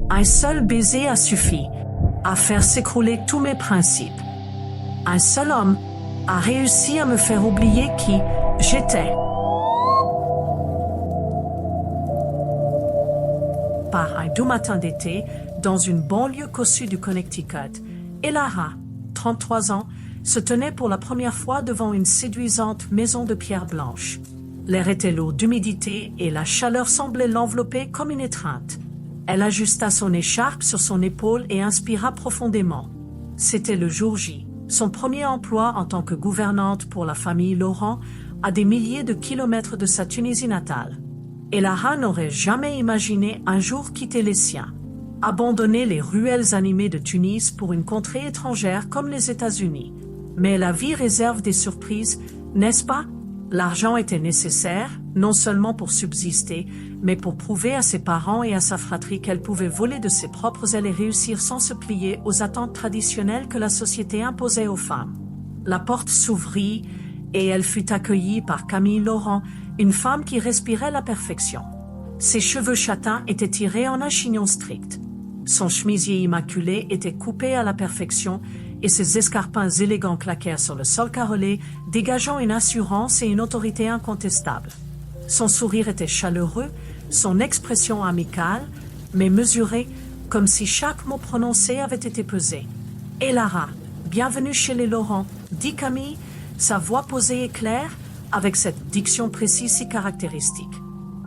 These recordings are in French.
Un seul baiser a suffi à faire s'écrouler tous mes principes. Un seul homme a réussi à me faire oublier qui j'étais. Par un doux matin d'été, dans une banlieue cossue du Connecticut, Elara, 33 ans, se tenait pour la première fois devant une séduisante maison de pierre blanche. L'air était lourd d'humidité et la chaleur semblait l'envelopper comme une étreinte. Elle ajusta son écharpe sur son épaule et inspira profondément. C'était le jour J, son premier emploi en tant que gouvernante pour la famille Laurent, à des milliers de kilomètres de sa Tunisie natale. Elara n'aurait jamais imaginé un jour quitter les siens, abandonner les ruelles animées de Tunis pour une contrée étrangère comme les États-Unis. Mais la vie réserve des surprises, n'est-ce pas? L'argent était nécessaire, non seulement pour subsister, mais pour prouver à ses parents et à sa fratrie qu'elle pouvait voler de ses propres ailes et réussir sans se plier aux attentes traditionnelles que la société imposait aux femmes. La porte s'ouvrit et elle fut accueillie par Camille Laurent, une femme qui respirait la perfection. Ses cheveux châtains étaient tirés en un chignon strict. Son chemisier immaculé était coupé à la perfection et ses escarpins élégants claquèrent sur le sol carrelé, dégageant une assurance et une autorité incontestables. Son sourire était chaleureux, son expression amicale, mais mesurée, comme si chaque mot prononcé avait été pesé. « Elara, bienvenue chez les Laurent », dit Camille, sa voix posée et claire, avec cette diction précise si caractéristique.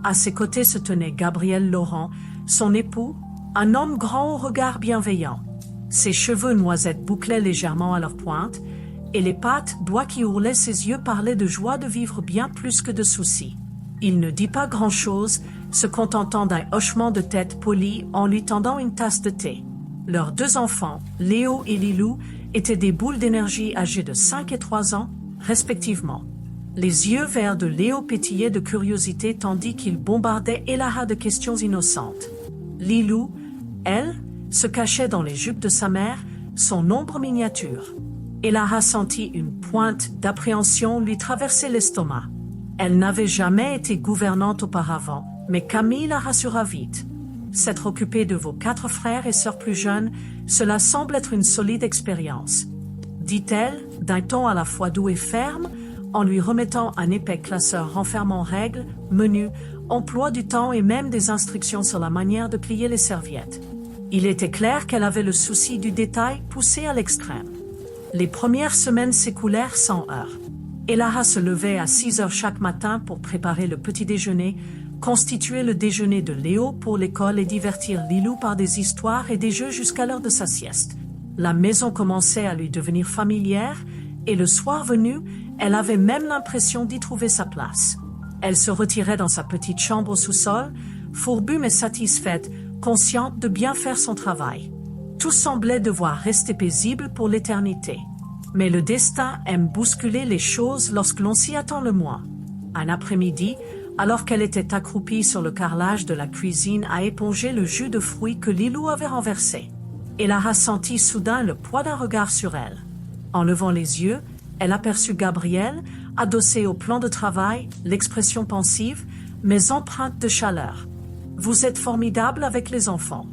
À ses côtés se tenait Gabriel Laurent, son époux, un homme grand au regard bienveillant. Ses cheveux noisettes bouclaient légèrement à leur pointe, et les pattes d'oie qui ourlaient ses yeux parlaient de joie de vivre bien plus que de soucis. Il ne dit pas grand-chose, se contentant d'un hochement de tête poli en lui tendant une tasse de thé. Leurs 2 enfants, Léo et Lilou, étaient des boules d'énergie âgées de 5 et 3 ans, respectivement. Les yeux verts de Léo pétillaient de curiosité tandis qu'il bombardait Elara de questions innocentes. Lilou, elle, se cachait dans les jupes de sa mère, son ombre miniature. Elara sentit une pointe d'appréhension lui traverser l'estomac. Elle n'avait jamais été gouvernante auparavant, mais Camille la rassura vite. S'être occupée de vos 4 frères et sœurs plus jeunes, cela semble être une solide expérience, dit-elle, d'un ton à la fois doux et ferme, en lui remettant un épais classeur renfermant règles, menus, emploi du temps et même des instructions sur la manière de plier les serviettes. Il était clair qu'elle avait le souci du détail poussé à l'extrême. Les premières semaines s'écoulèrent sans heurts. Elara se levait à 6 heures chaque matin pour préparer le petit déjeuner, constituer le déjeuner de Léo pour l'école et divertir Lilou par des histoires et des jeux jusqu'à l'heure de sa sieste. La maison commençait à lui devenir familière et le soir venu, elle avait même l'impression d'y trouver sa place. Elle se retirait dans sa petite chambre au sous-sol, fourbue mais satisfaite, consciente de bien faire son travail. Tout semblait devoir rester paisible pour l'éternité. Mais le destin aime bousculer les choses lorsque l'on s'y attend le moins. Un après-midi, alors qu'elle était accroupie sur le carrelage de la cuisine à éponger le jus de fruits que Lilou avait renversé, Elara sentit soudain le poids d'un regard sur elle. En levant les yeux, elle aperçut Gabriel, adossé au plan de travail, l'expression pensive, mais empreinte de chaleur. « Vous êtes formidable avec les enfants »,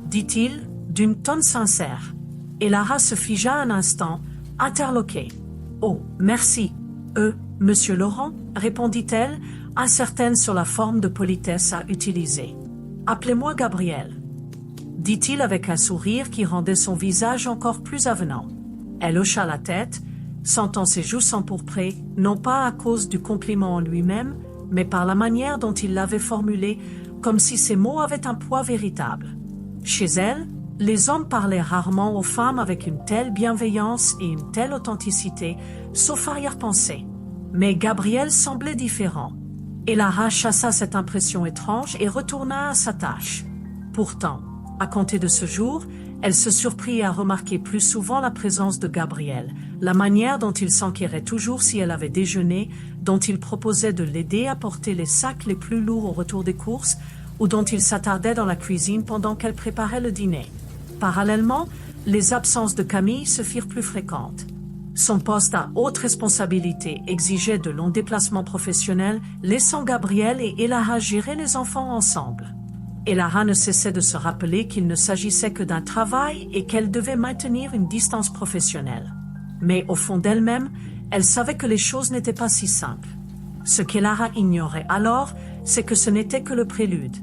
dit-il, d'une tonne sincère. Elara se figea un instant, interloquée. « Oh, merci. Monsieur Laurent ?» répondit-elle, incertaine sur la forme de politesse à utiliser. « Appelez-moi Gabriel », dit-il avec un sourire qui rendait son visage encore plus avenant. Elle hocha la tête, sentant ses joues s'empourprer, non pas à cause du compliment en lui-même, mais par la manière dont il l'avait formulé, comme si ces mots avaient un poids véritable. Chez elle, les hommes parlaient rarement aux femmes avec une telle bienveillance et une telle authenticité, sauf arrière-pensée. Mais Gabriel semblait différent. Elara chassa cette impression étrange et retourna à sa tâche. Pourtant, à compter de ce jour, elle se surprit à remarquer plus souvent la présence de Gabriel, la manière dont il s'enquérait toujours si elle avait déjeuné, dont il proposait de l'aider à porter les sacs les plus lourds au retour des courses, ou dont il s'attardait dans la cuisine pendant qu'elle préparait le dîner. Parallèlement, les absences de Camille se firent plus fréquentes. Son poste à haute responsabilité exigeait de longs déplacements professionnels, laissant Gabriel et Elara gérer les enfants ensemble. Et Lara ne cessait de se rappeler qu'il ne s'agissait que d'un travail et qu'elle devait maintenir une distance professionnelle. Mais au fond d'elle-même, elle savait que les choses n'étaient pas si simples. Ce que Lara ignorait alors, c'est que ce n'était que le prélude.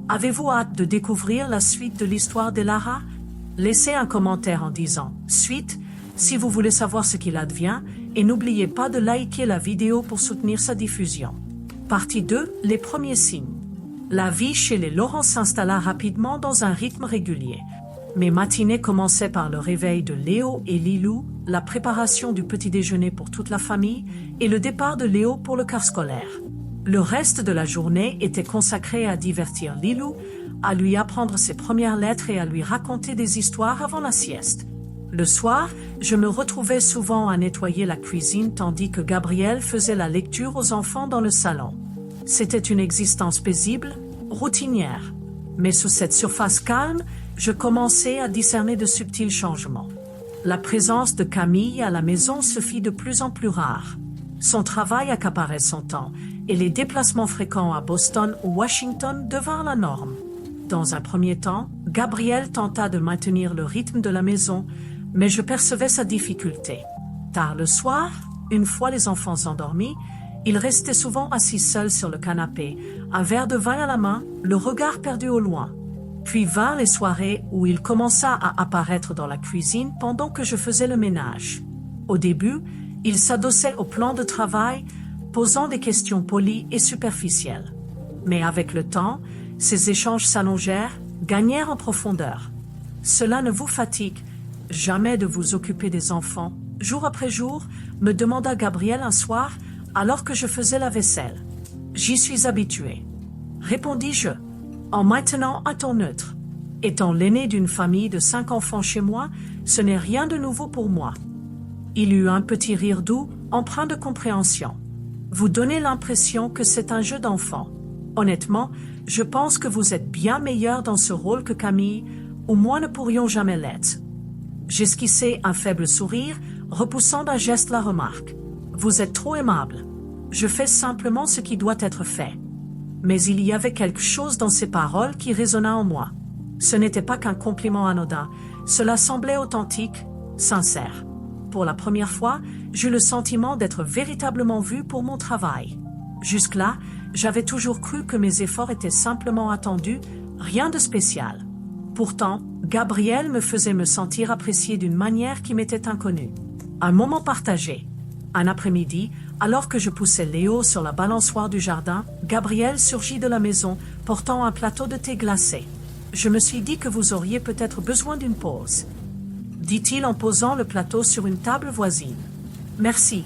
Avez-vous hâte de découvrir la suite de l'histoire de Lara? Laissez un commentaire en disant « Suite » si vous voulez savoir ce qu'il advient et n'oubliez pas de liker la vidéo pour soutenir sa diffusion. Partie 2, les premiers signes. La vie chez les Laurent s'installa rapidement dans un rythme régulier. Mes matinées commençaient par le réveil de Léo et Lilou, la préparation du petit déjeuner pour toute la famille et le départ de Léo pour le car scolaire. Le reste de la journée était consacré à divertir Lilou, à lui apprendre ses premières lettres et à lui raconter des histoires avant la sieste. Le soir, je me retrouvais souvent à nettoyer la cuisine tandis que Gabriel faisait la lecture aux enfants dans le salon. C'était une existence paisible, routinière. Mais sous cette surface calme, je commençais à discerner de subtils changements. La présence de Camille à la maison se fit de plus en plus rare. Son travail accaparait son temps, et les déplacements fréquents à Boston ou Washington devinrent la norme. Dans un premier temps, Gabriel tenta de maintenir le rythme de la maison, mais je percevais sa difficulté. Tard le soir, une fois les enfants endormis, il restait souvent assis seul sur le canapé, un verre de vin à la main, le regard perdu au loin. Puis vinrent les soirées où il commença à apparaître dans la cuisine pendant que je faisais le ménage. Au début, il s'adossait au plan de travail, posant des questions polies et superficielles. Mais avec le temps, ces échanges s'allongèrent, gagnèrent en profondeur. Cela ne vous fatigue jamais de vous occuper des enfants, jour après jour, me demanda Gabriel un soir, alors que je faisais la vaisselle. J'y suis habitué, répondis-je, en maintenant un ton neutre. Étant l'aîné d'une famille de 5 enfants chez moi, ce n'est rien de nouveau pour moi. Il eut un petit rire doux, empreint de compréhension. Vous donnez l'impression que c'est un jeu d'enfant. Honnêtement, je pense que vous êtes bien meilleur dans ce rôle que Camille, ou moi ne pourrions jamais l'être. J'esquissai un faible sourire, repoussant d'un geste la remarque. Vous êtes trop aimable. Je fais simplement ce qui doit être fait. Mais il y avait quelque chose dans ces paroles qui résonna en moi. Ce n'était pas qu'un compliment anodin, cela semblait authentique, sincère. Pour la première fois, j'eus le sentiment d'être véritablement vu pour mon travail. Jusque-là, j'avais toujours cru que mes efforts étaient simplement attendus, rien de spécial. Pourtant, Gabriel me faisait me sentir apprécié d'une manière qui m'était inconnue. Un moment partagé. Un après-midi, alors que je poussais Léo sur la balançoire du jardin, Gabriel surgit de la maison, portant un plateau de thé glacé. Je me suis dit que vous auriez peut-être besoin d'une pause, dit-il en posant le plateau sur une table voisine. Merci,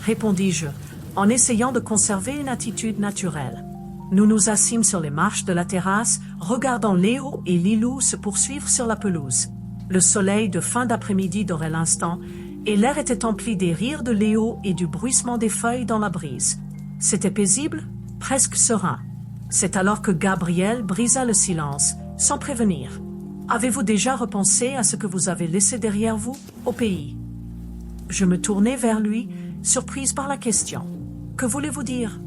répondis-je, en essayant de conserver une attitude naturelle. Nous nous assîmes sur les marches de la terrasse, regardant Léo et Lilou se poursuivre sur la pelouse. Le soleil de fin d'après-midi dorait l'instant, et l'air était empli des rires de Léo et du bruissement des feuilles dans la brise. C'était paisible, presque serein. C'est alors que Gabriel brisa le silence, sans prévenir. Avez-vous déjà repensé à ce que vous avez laissé derrière vous, au pays? Je me tournai vers lui, surprise par la question. Que voulez-vous dire?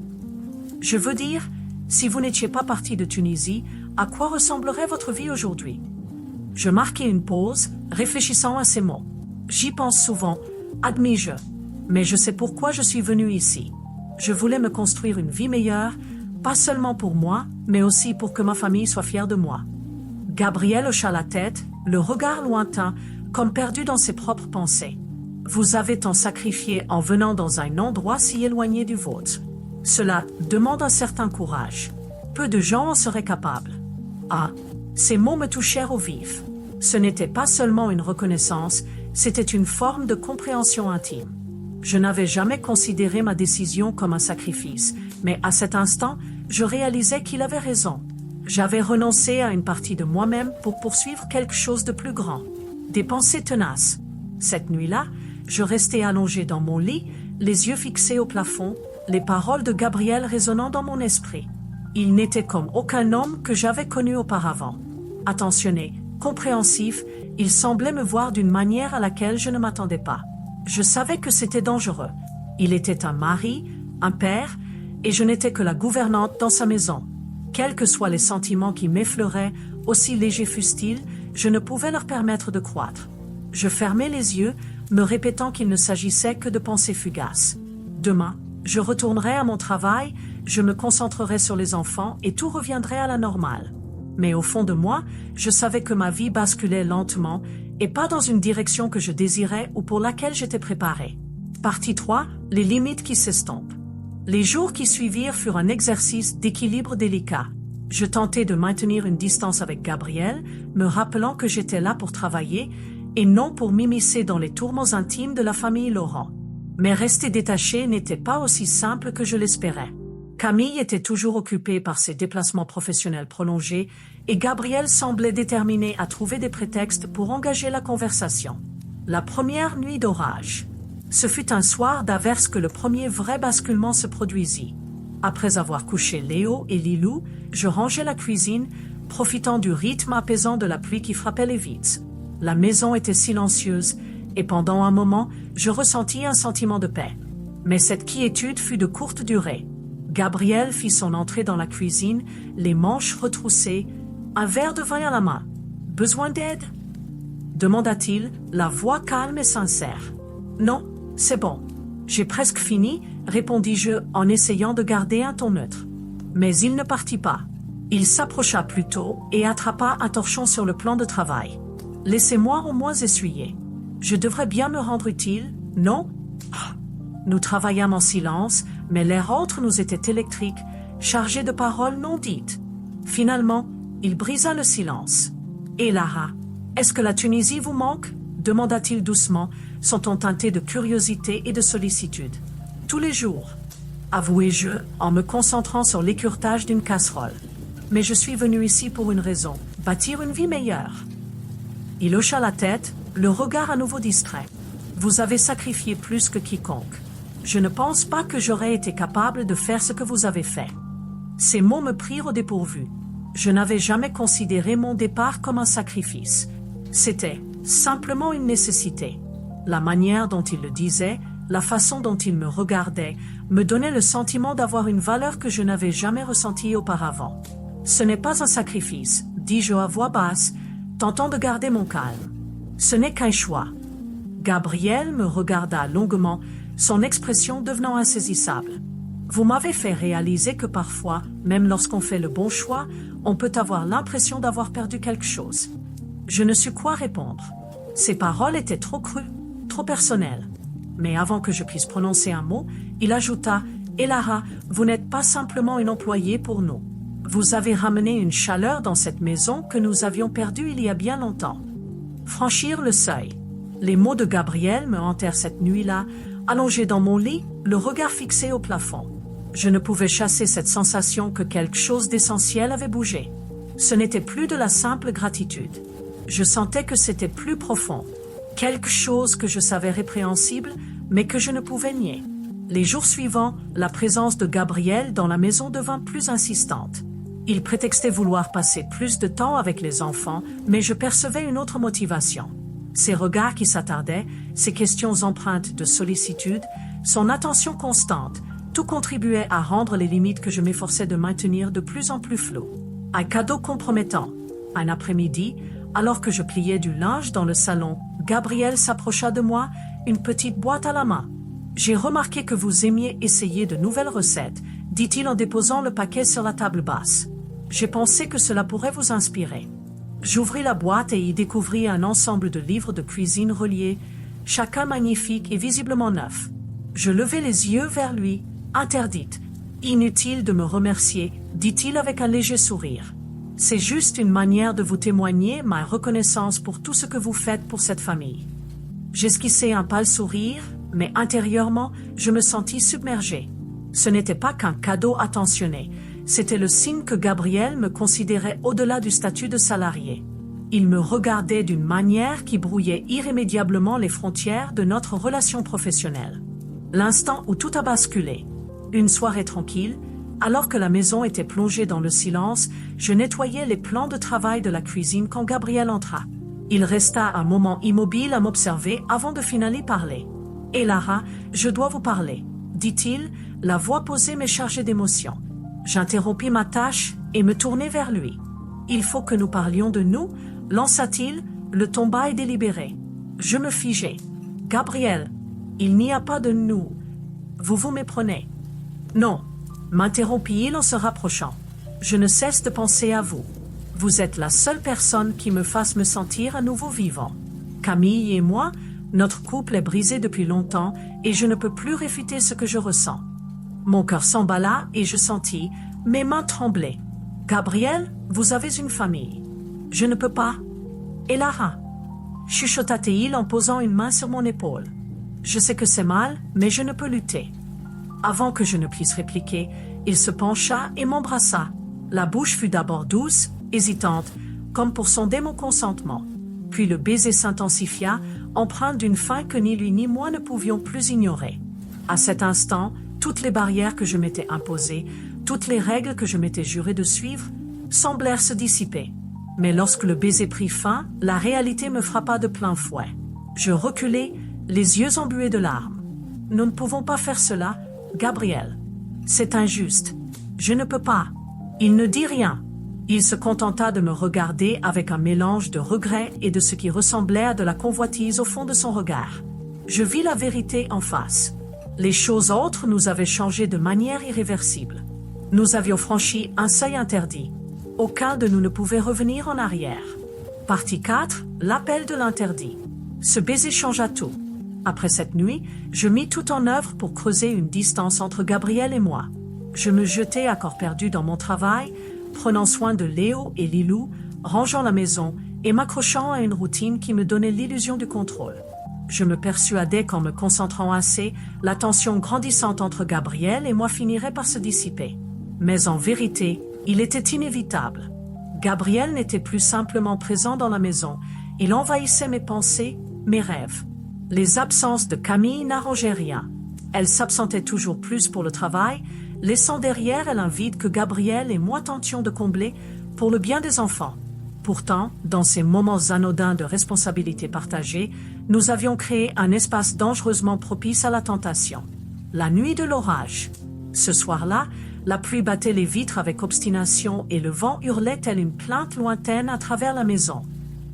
Je veux dire, si vous n'étiez pas parti de Tunisie, à quoi ressemblerait votre vie aujourd'hui? Je marquai une pause, réfléchissant à ces mots. J'y pense souvent, admis-je, mais je sais pourquoi je suis venu ici. Je voulais me construire une vie meilleure, pas seulement pour moi, mais aussi pour que ma famille soit fière de moi. Gabriel hocha la tête, le regard lointain, comme perdu dans ses propres pensées. Vous avez tant sacrifié en venant dans un endroit si éloigné du vôtre. Cela demande un certain courage. Peu de gens en seraient capables. Ah, ces mots me touchèrent au vif. Ce n'était pas seulement une reconnaissance, c'était une forme de compréhension intime. Je n'avais jamais considéré ma décision comme un sacrifice, mais à cet instant, je réalisais qu'il avait raison. J'avais renoncé à une partie de moi-même pour poursuivre quelque chose de plus grand. Des pensées tenaces. Cette nuit-là, je restais allongé dans mon lit, les yeux fixés au plafond, les paroles de Gabriel résonnant dans mon esprit. Il n'était comme aucun homme que j'avais connu auparavant. Attentionné, compréhensif, il semblait me voir d'une manière à laquelle je ne m'attendais pas. Je savais que c'était dangereux. Il était un mari, un père, et je n'étais que la gouvernante dans sa maison. Quels que soient les sentiments qui m'effleuraient, aussi légers fussent-ils, je ne pouvais leur permettre de croître. Je fermais les yeux, me répétant qu'il ne s'agissait que de pensées fugaces. Demain, je retournerai à mon travail, je me concentrerai sur les enfants et tout reviendrait à la normale. Mais au fond de moi, je savais que ma vie basculait lentement et pas dans une direction que je désirais ou pour laquelle j'étais préparée. Partie 3, les limites qui s'estompent. Les jours qui suivirent furent un exercice d'équilibre délicat. Je tentais de maintenir une distance avec Gabriel, me rappelant que j'étais là pour travailler et non pour m'immiscer dans les tourments intimes de la famille Laurent. Mais rester détaché n'était pas aussi simple que je l'espérais. Camille était toujours occupée par ses déplacements professionnels prolongés et Gabriel semblait déterminé à trouver des prétextes pour engager la conversation. La première nuit d'orage. Ce fut un soir d'averse que le premier vrai basculement se produisit. Après avoir couché Léo et Lilou, je rangeais la cuisine, profitant du rythme apaisant de la pluie qui frappait les vitres. La maison était silencieuse et pendant un moment, je ressentis un sentiment de paix. Mais cette quiétude fut de courte durée. Gabriel fit son entrée dans la cuisine, les manches retroussées, un verre de vin à la main. « Besoin d'aide » demanda-t-il, la voix calme et sincère. « Non, c'est bon. J'ai presque fini » répondis-je en essayant de garder un ton neutre. Mais il ne partit pas. Il s'approcha plutôt et attrapa un torchon sur le plan de travail. « Laissez-moi au moins essuyer. Je devrais bien me rendre utile, non ?» Nous travaillâmes en silence, mais l'air entre nous était électrique, chargé de paroles non dites. Finalement, il brisa le silence. « Et Lara, est-ce que la Tunisie vous manque ?» demanda-t-il doucement, son ton teinté de curiosité et de sollicitude. « Tous les jours, avouai-je, en me concentrant sur l'écuretage d'une casserole. Mais je suis venu ici pour une raison, bâtir une vie meilleure. » Il hocha la tête, le regard à nouveau distrait. « Vous avez sacrifié plus que quiconque. Je ne pense pas que j'aurais été capable de faire ce que vous avez fait. » Ces mots me prirent au dépourvu. Je n'avais jamais considéré mon départ comme un sacrifice. C'était simplement une nécessité. La manière dont il le disait, la façon dont il me regardait, me donnait le sentiment d'avoir une valeur que je n'avais jamais ressentie auparavant. « Ce n'est pas un sacrifice, » dis-je à voix basse, tentant de garder mon calme. « Ce n'est qu'un choix. » Gabriel me regarda longuement, son expression devenant insaisissable. « Vous m'avez fait réaliser que parfois, même lorsqu'on fait le bon choix, on peut avoir l'impression d'avoir perdu quelque chose. » Je ne sus quoi répondre. Ces paroles étaient trop crues, trop personnelles. Mais avant que je puisse prononcer un mot, il ajouta « Et Lara, vous n'êtes pas simplement une employée pour nous. Vous avez ramené une chaleur dans cette maison que nous avions perdue il y a bien longtemps. » Franchir le seuil. Les mots de Gabriel me hantèrent cette nuit-là, allongé dans mon lit, le regard fixé au plafond. Je ne pouvais chasser cette sensation que quelque chose d'essentiel avait bougé. Ce n'était plus de la simple gratitude. Je sentais que c'était plus profond. Quelque chose que je savais répréhensible, mais que je ne pouvais nier. Les jours suivants, la présence de Gabriel dans la maison devint plus insistante. Il prétextait vouloir passer plus de temps avec les enfants, mais je percevais une autre motivation. Ses regards qui s'attardaient, ses questions empreintes de sollicitude, son attention constante, tout contribuait à rendre les limites que je m'efforçais de maintenir de plus en plus floues. Un cadeau compromettant. Un après-midi, alors que je pliais du linge dans le salon, Gabriel s'approcha de moi, une petite boîte à la main. « J'ai remarqué que vous aimiez essayer de nouvelles recettes, » dit-il en déposant le paquet sur la table basse. « J'ai pensé que cela pourrait vous inspirer. » J'ouvris la boîte et y découvris un ensemble de livres de cuisine reliés, chacun magnifique et visiblement neuf. Je levai les yeux vers lui, interdite. « Inutile de me remercier, » dit-il avec un léger sourire. « C'est juste une manière de vous témoigner ma reconnaissance pour tout ce que vous faites pour cette famille. » J'esquissai un pâle sourire, mais intérieurement, je me sentis submergée. Ce n'était pas qu'un cadeau attentionné, c'était le signe que Gabriel me considérait au-delà du statut de salarié. Il me regardait d'une manière qui brouillait irrémédiablement les frontières de notre relation professionnelle. L'instant où tout a basculé. Une soirée tranquille, alors que la maison était plongée dans le silence, je nettoyais les plans de travail de la cuisine quand Gabriel entra. Il resta un moment immobile à m'observer avant de finalement parler. « Et Lara, je dois vous parler, » dit-il, la voix posée mais chargée d'émotion. J'interrompis ma tâche et me tournai vers lui. « Il faut que nous parlions de nous » lança-t-il, le ton bas et délibéré. Je me figeai. « Gabriel, il n'y a pas de nous. Vous vous méprenez. »« Non, » m'interrompit-il en se rapprochant. « Je ne cesse de penser à vous. Vous êtes la seule personne qui me fasse me sentir à nouveau vivant. Camille et moi, notre couple est brisé depuis longtemps et je ne peux plus réfuter ce que je ressens. » Mon cœur s'emballa et je sentis mes mains trembler. « Gabriel, vous avez une famille. »« Je ne peux pas. »« Et Lara ?» chuchota-t-il en posant une main sur mon épaule. « Je sais que c'est mal, mais je ne peux lutter. » Avant que je ne puisse répliquer, il se pencha et m'embrassa. La bouche fut d'abord douce, hésitante, comme pour sonder mon consentement. Puis le baiser s'intensifia, empreint d'une faim que ni lui ni moi ne pouvions plus ignorer. À cet instant, toutes les barrières que je m'étais imposées, toutes les règles que je m'étais juré de suivre, semblèrent se dissiper. Mais lorsque le baiser prit fin, la réalité me frappa de plein fouet. Je reculai, les yeux embués de larmes. « Nous ne pouvons pas faire cela, Gabriel. C'est injuste. Je ne peux pas. » Il ne dit rien. Il se contenta de me regarder avec un mélange de regret et de ce qui ressemblait à de la convoitise au fond de son regard. Je vis la vérité en face. Les choses autres nous avaient changé de manière irréversible. Nous avions franchi un seuil interdit. Aucun de nous ne pouvait revenir en arrière. Partie 4, l'appel de l'interdit. Ce baiser changea tout. Après cette nuit, je mis tout en œuvre pour creuser une distance entre Gabriel et moi. Je me jetai à corps perdu dans mon travail, prenant soin de Léo et Lilou, rangeant la maison et m'accrochant à une routine qui me donnait l'illusion du contrôle. Je me persuadais qu'en me concentrant assez, la tension grandissante entre Gabriel et moi finirait par se dissiper. Mais en vérité, il était inévitable. Gabriel n'était plus simplement présent dans la maison, il envahissait mes pensées, mes rêves. Les absences de Camille n'arrangeaient rien. Elle s'absentait toujours plus pour le travail, laissant derrière elle un vide que Gabriel et moi tentions de combler pour le bien des enfants. Pourtant, dans ces moments anodins de responsabilité partagée, nous avions créé un espace dangereusement propice à la tentation. La nuit de l'orage. Ce soir-là, la pluie battait les vitres avec obstination et le vent hurlait tel une plainte lointaine à travers la maison.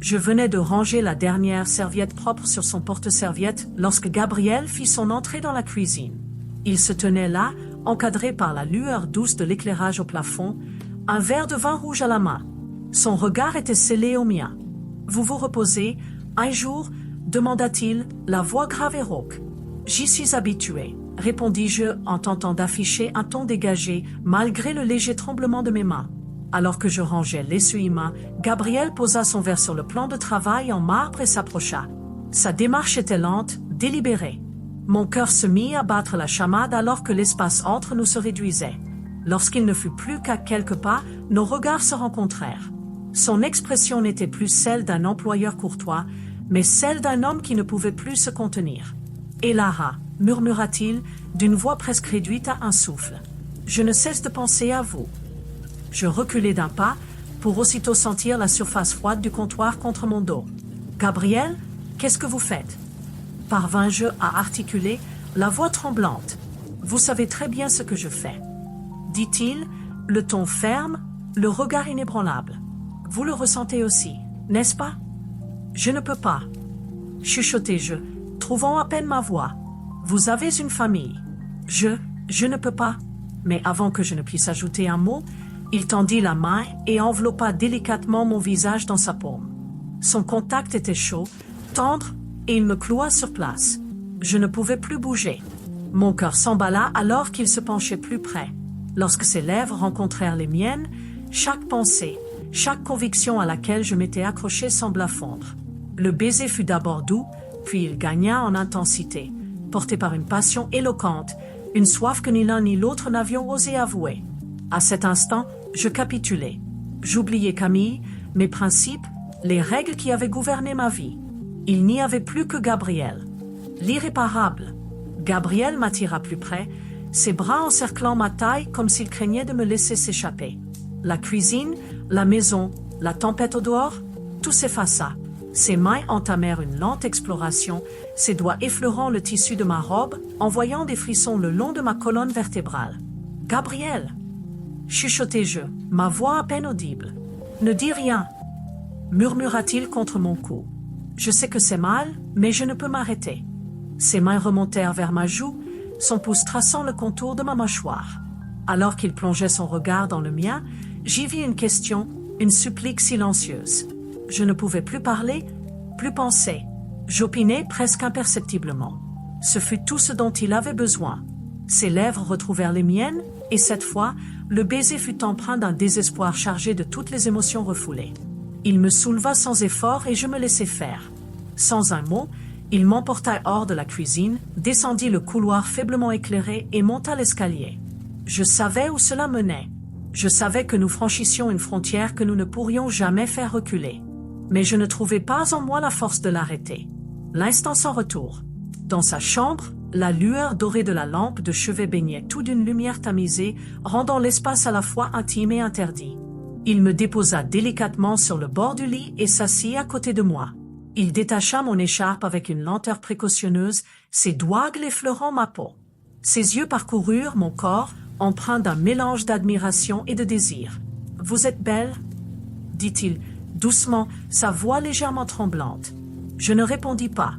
Je venais de ranger la dernière serviette propre sur son porte-serviette lorsque Gabriel fit son entrée dans la cuisine. Il se tenait là, encadré par la lueur douce de l'éclairage au plafond, un verre de vin rouge à la main. Son regard était scellé au mien. « Vous vous reposez, un jour ?» demanda-t-il, la voix grave et rauque. « J'y suis habitué », répondis-je en tentant d'afficher un ton dégagé malgré le léger tremblement de mes mains. Alors que je rangeais l'essuie-main, Gabriel posa son verre sur le plan de travail en marbre et s'approcha. Sa démarche était lente, délibérée. Mon cœur se mit à battre la chamade alors que l'espace entre nous se réduisait. Lorsqu'il ne fut plus qu'à quelques pas, nos regards se rencontrèrent. Son expression n'était plus celle d'un employeur courtois, mais celle d'un homme qui ne pouvait plus se contenir. « Et Lara » murmura-t-il, d'une voix presque réduite à un souffle. « Je ne cesse de penser à vous. » Je reculai d'un pas, pour aussitôt sentir la surface froide du comptoir contre mon dos. « Gabriel, qu'est-ce que vous faites ?» Parvins-je à articuler, la voix tremblante. « Vous savez très bien ce que je fais. » dit-il, le ton ferme, le regard inébranlable. « Vous le ressentez aussi, n'est-ce pas ?»« Je ne peux pas. » chuchotai-je, trouvant à peine ma voix. « Vous avez une famille. »« Je ne peux pas. » Mais avant que je ne puisse ajouter un mot, il tendit la main et enveloppa délicatement mon visage dans sa paume. Son contact était chaud, tendre, et il me cloua sur place. Je ne pouvais plus bouger. Mon cœur s'emballa alors qu'il se penchait plus près. Lorsque ses lèvres rencontrèrent les miennes, chaque pensée, chaque conviction à laquelle je m'étais accroché sembla fondre. Le baiser fut d'abord doux, puis il gagna en intensité, porté par une passion éloquente, une soif que ni l'un ni l'autre n'avions osé avouer. À cet instant, je capitulai. J'oubliai Camille, mes principes, les règles qui avaient gouverné ma vie. Il n'y avait plus que Gabriel. L'irréparable. Gabriel m'attira plus près, ses bras encerclant ma taille comme s'il craignait de me laisser s'échapper. La cuisine, la maison, la tempête au dehors, tout s'effaça. Ses mains entamèrent une lente exploration, ses doigts effleurant le tissu de ma robe, envoyant des frissons le long de ma colonne vertébrale. « Gabriel !» chuchotai-je, ma voix à peine audible. Ne dis rien, murmura-t-il contre mon cou. Je sais que c'est mal, mais je ne peux m'arrêter. Ses mains remontèrent vers ma joue, son pouce traçant le contour de ma mâchoire. Alors qu'il plongeait son regard dans le mien, j'y vis une question, une supplique silencieuse. Je ne pouvais plus parler, plus penser. J'opinais presque imperceptiblement. Ce fut tout ce dont il avait besoin. Ses lèvres retrouvèrent les miennes, et cette fois, le baiser fut empreint d'un désespoir chargé de toutes les émotions refoulées. Il me souleva sans effort et je me laissai faire. Sans un mot, il m'emporta hors de la cuisine, descendit le couloir faiblement éclairé et monta l'escalier. Je savais où cela menait. Je savais que nous franchissions une frontière que nous ne pourrions jamais faire reculer. Mais je ne trouvais pas en moi la force de l'arrêter. L'instant sans retour. Dans sa chambre, la lueur dorée de la lampe de chevet baignait tout d'une lumière tamisée, rendant l'espace à la fois intime et interdit. Il me déposa délicatement sur le bord du lit et s'assit à côté de moi. Il détacha mon écharpe avec une lenteur précautionneuse, ses doigts effleurant ma peau. Ses yeux parcoururent mon corps, empreints d'un mélange d'admiration et de désir. « Vous êtes belle ?» dit-il, doucement, sa voix légèrement tremblante. Je ne répondis pas.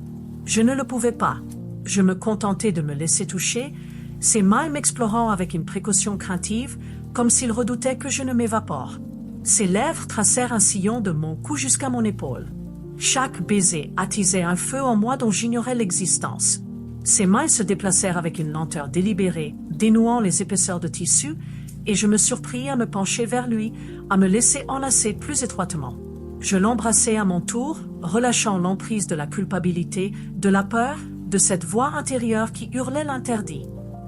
Je ne le pouvais pas. Je me contentais de me laisser toucher, ses mains m'explorant avec une précaution craintive, comme s'il redoutait que je ne m'évapore. Ses lèvres tracèrent un sillon de mon cou jusqu'à mon épaule. Chaque baiser attisait un feu en moi dont j'ignorais l'existence. Ses mains se déplacèrent avec une lenteur délibérée, dénouant les épaisseurs de tissu, et je me surpris à me pencher vers lui, à me laisser enlacer plus étroitement. Je l'embrassai à mon tour, relâchant l'emprise de la culpabilité, de la peur, de cette voix intérieure qui hurlait l'interdit.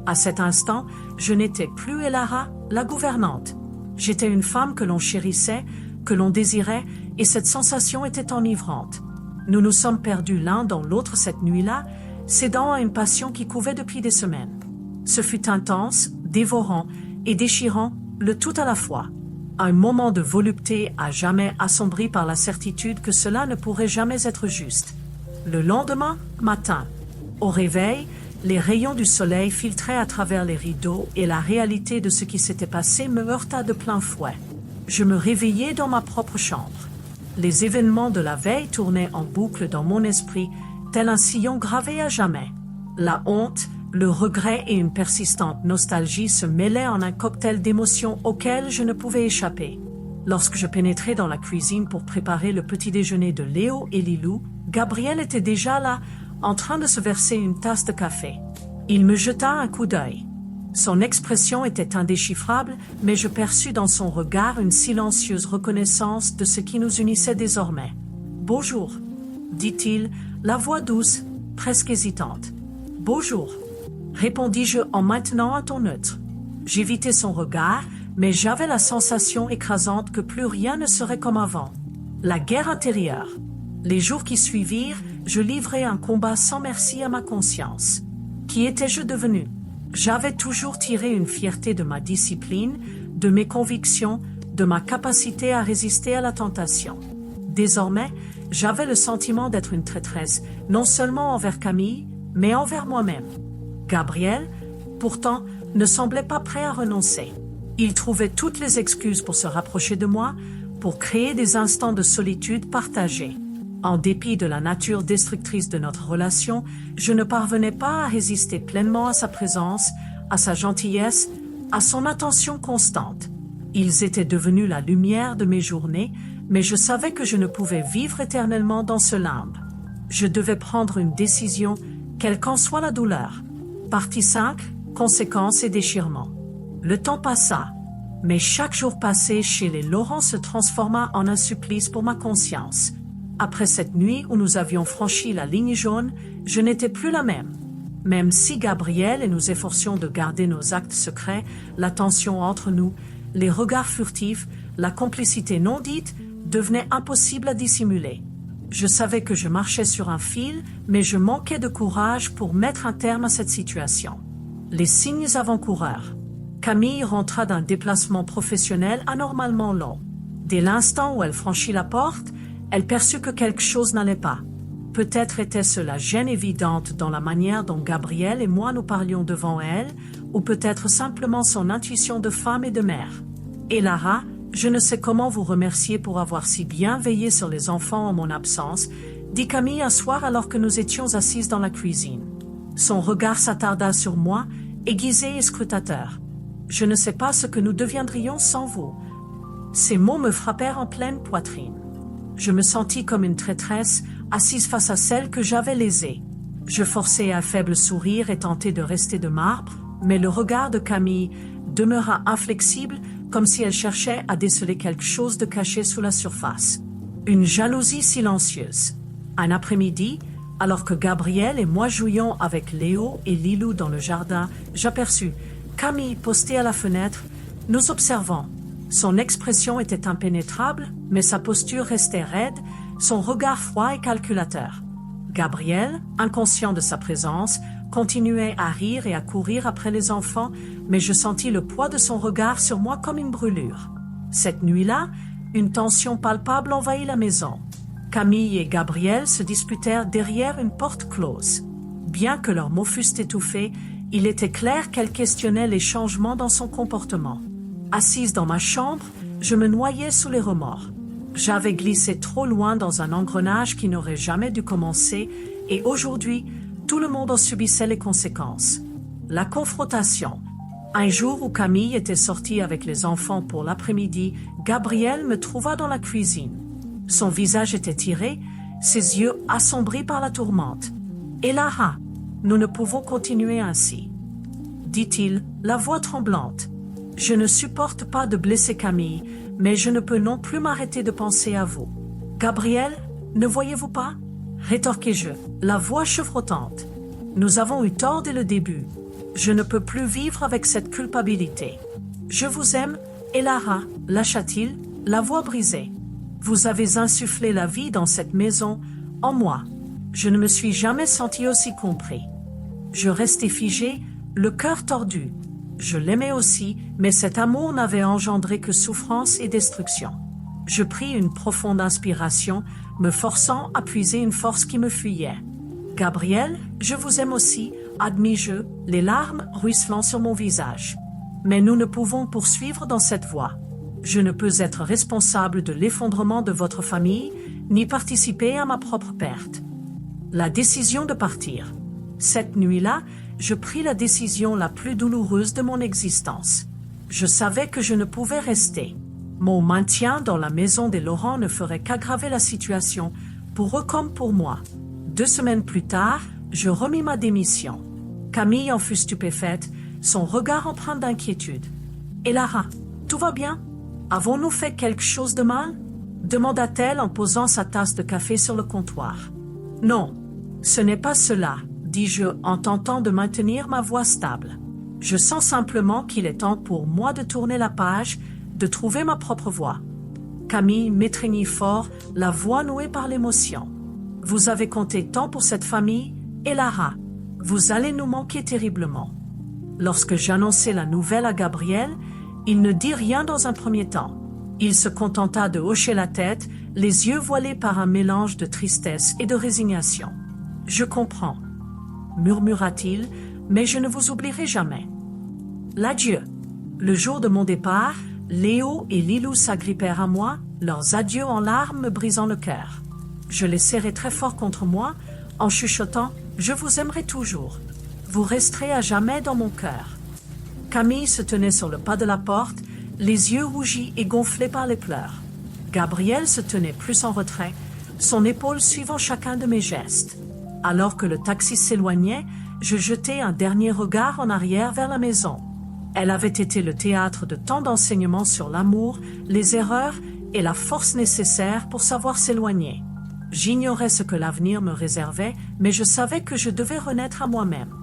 À cet instant, je n'étais plus Elara, la gouvernante. J'étais une femme que l'on chérissait, que l'on désirait, et cette sensation était enivrante. Nous nous sommes perdus l'un dans l'autre cette nuit-là, cédant à une passion qui couvait depuis des semaines. Ce fut intense, dévorant et déchirant, le tout à la fois. Un moment de volupté à jamais assombri par la certitude que cela ne pourrait jamais être juste. Le lendemain, matin, au réveil, les rayons du soleil filtraient à travers les rideaux et la réalité de ce qui s'était passé me heurta de plein fouet. Je me réveillai dans ma propre chambre. Les événements de la veille tournaient en boucle dans mon esprit, tel un sillon gravé à jamais. La honte, le regret et une persistante nostalgie se mêlaient en un cocktail d'émotions auquel je ne pouvais échapper. Lorsque je pénétrai dans la cuisine pour préparer le petit déjeuner de Léo et Lilou, Gabriel était déjà là, en train de se verser une tasse de café. Il me jeta un coup d'œil. Son expression était indéchiffrable, mais je perçus dans son regard une silencieuse reconnaissance de ce qui nous unissait désormais. « Bonjour », dit-il, la voix douce, presque hésitante. « Bonjour », répondis-je en maintenant un ton neutre. J'évitais son regard, mais j'avais la sensation écrasante que plus rien ne serait comme avant. La guerre intérieure. Les jours qui suivirent, je livrai un combat sans merci à ma conscience. Qui étais-je devenu ? J'avais toujours tiré une fierté de ma discipline, de mes convictions, de ma capacité à résister à la tentation. Désormais, j'avais le sentiment d'être une traîtresse, non seulement envers Camille, mais envers moi-même. Gabriel, pourtant, ne semblait pas prêt à renoncer. Il trouvait toutes les excuses pour se rapprocher de moi, pour créer des instants de solitude partagés. En dépit de la nature destructrice de notre relation, je ne parvenais pas à résister pleinement à sa présence, à sa gentillesse, à son attention constante. Ils étaient devenus la lumière de mes journées, mais je savais que je ne pouvais vivre éternellement dans ce limbe. Je devais prendre une décision, quelle qu'en soit la douleur. Partie 5, conséquences et déchirements. Le temps passa, mais chaque jour passé chez les Laurent se transforma en un supplice pour ma conscience. Après cette nuit où nous avions franchi la ligne jaune, je n'étais plus la même. Même si Gabriel et nous efforcions de garder nos actes secrets, la tension entre nous, les regards furtifs, la complicité non dite, devenaient impossibles à dissimuler. Je savais que je marchais sur un fil, mais je manquais de courage pour mettre un terme à cette situation. Les signes avant-coureurs. Camille rentra d'un déplacement professionnel anormalement long. Dès l'instant où elle franchit la porte, elle perçut que quelque chose n'allait pas. Peut-être était-ce la gêne évidente dans la manière dont Gabriel et moi nous parlions devant elle, ou peut-être simplement son intuition de femme et de mère. Et Lara, je ne sais comment vous remercier pour avoir si bien veillé sur les enfants en mon absence, dit Camille un soir alors que nous étions assises dans la cuisine. Son regard s'attarda sur moi, aiguisé et scrutateur. Je ne sais pas ce que nous deviendrions sans vous. Ces mots me frappèrent en pleine poitrine. Je me sentis comme une traîtresse, assise face à celle que j'avais lésée. Je forçai un faible sourire et tentai de rester de marbre, mais le regard de Camille demeura inflexible, comme si elle cherchait à déceler quelque chose de caché sous la surface. Une jalousie silencieuse. Un après-midi, alors que Gabriel et moi jouions avec Léo et Lilou dans le jardin, j'aperçus Camille postée à la fenêtre, nous observant. Son expression était impénétrable, mais sa posture restait raide, son regard froid et calculateur. Gabriel, inconscient de sa présence, continuait à rire et à courir après les enfants, mais je sentis le poids de son regard sur moi comme une brûlure. Cette nuit-là, une tension palpable envahit la maison. Camille et Gabriel se disputèrent derrière une porte close. Bien que leurs mots fussent étouffés, il était clair qu'elle questionnait les changements dans son comportement. Assise dans ma chambre, je me noyais sous les remords. J'avais glissé trop loin dans un engrenage qui n'aurait jamais dû commencer, et aujourd'hui, tout le monde en subissait les conséquences. La confrontation. Un jour où Camille était sortie avec les enfants pour l'après-midi, Gabriel me trouva dans la cuisine. Son visage était tiré, ses yeux assombris par la tourmente. « Et Lara, nous ne pouvons continuer ainsi, » dit-il, la voix tremblante. « Je ne supporte pas de blesser Camille, mais je ne peux non plus m'arrêter de penser à vous. »« Gabriel, ne voyez-vous pas ?» rétorquai-je, la voix chevrotante. « Nous avons eu tort dès le début. Je ne peux plus vivre avec cette culpabilité. Je vous aime, et Lara, lâcha-t-il, la voix brisée. Vous avez insufflé la vie dans cette maison, en moi. Je ne me suis jamais senti aussi compris. » Je restai figé, le cœur tordu. Je l'aimais aussi, mais cet amour n'avait engendré que souffrance et destruction. Je pris une profonde inspiration, me forçant à puiser une force qui me fuyait. « Gabriel, je vous aime aussi, admis-je, les larmes ruisselant sur mon visage. Mais nous ne pouvons poursuivre dans cette voie. Je ne peux être responsable de l'effondrement de votre famille, ni participer à ma propre perte. » La décision de partir. Cette nuit-là, je pris la décision la plus douloureuse de mon existence. Je savais que je ne pouvais rester. Mon maintien dans la maison des Laurent ne ferait qu'aggraver la situation, pour eux comme pour moi. 2 semaines plus tard, je remis ma démission. Camille en fut stupéfaite, son regard empreint d'inquiétude. « Et Lara, tout va bien? Avons-nous fait quelque chose de mal ?» demanda-t-elle en posant sa tasse de café sur le comptoir. « Non, ce n'est pas cela, » dis-je en tentant de maintenir ma voix stable. « Je sens simplement qu'il est temps pour moi de tourner la page, de trouver ma propre voie. » Camille m'étreignit fort, la voix nouée par l'émotion. « Vous avez compté tant pour cette famille, et Lara, vous allez nous manquer terriblement. » Lorsque j'annonçai la nouvelle à Gabriel, il ne dit rien dans un premier temps. Il se contenta de hocher la tête, les yeux voilés par un mélange de tristesse et de résignation. « Je comprends, » murmura-t-il, « mais je ne vous oublierai jamais. » L'adieu. Le jour de mon départ, Léo et Lilou s'agrippèrent à moi, leurs adieux en larmes me brisant le cœur. Je les serrai très fort contre moi, en chuchotant « Je vous aimerai toujours. Vous resterez à jamais dans mon cœur. » Camille se tenait sur le pas de la porte, les yeux rougis et gonflés par les pleurs. Gabriel se tenait plus en retrait, son épaule suivant chacun de mes gestes. Alors que le taxi s'éloignait, je jetai un dernier regard en arrière vers la maison. Elle avait été le théâtre de tant d'enseignements sur l'amour, les erreurs et la force nécessaire pour savoir s'éloigner. J'ignorais ce que l'avenir me réservait, mais je savais que je devais renaître à moi-même.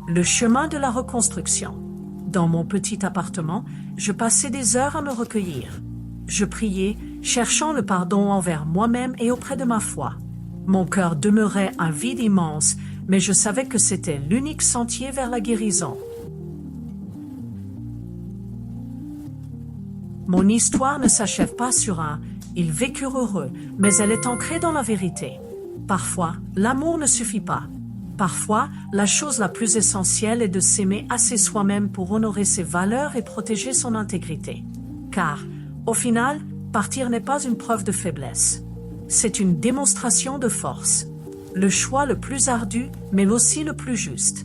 Le chemin de la reconstruction. Dans mon petit appartement, je passais des heures à me recueillir. Je priais, cherchant le pardon envers moi-même et auprès de ma foi. Mon cœur demeurait un vide immense, mais je savais que c'était l'unique sentier vers la guérison. Mon histoire ne s'achève pas sur un « ils vécurent heureux », mais elle est ancrée dans la vérité. Parfois, l'amour ne suffit pas. Parfois, la chose la plus essentielle est de s'aimer assez soi-même pour honorer ses valeurs et protéger son intégrité. Car, au final, partir n'est pas une preuve de faiblesse. C'est une démonstration de force. Le choix le plus ardu, mais aussi le plus juste.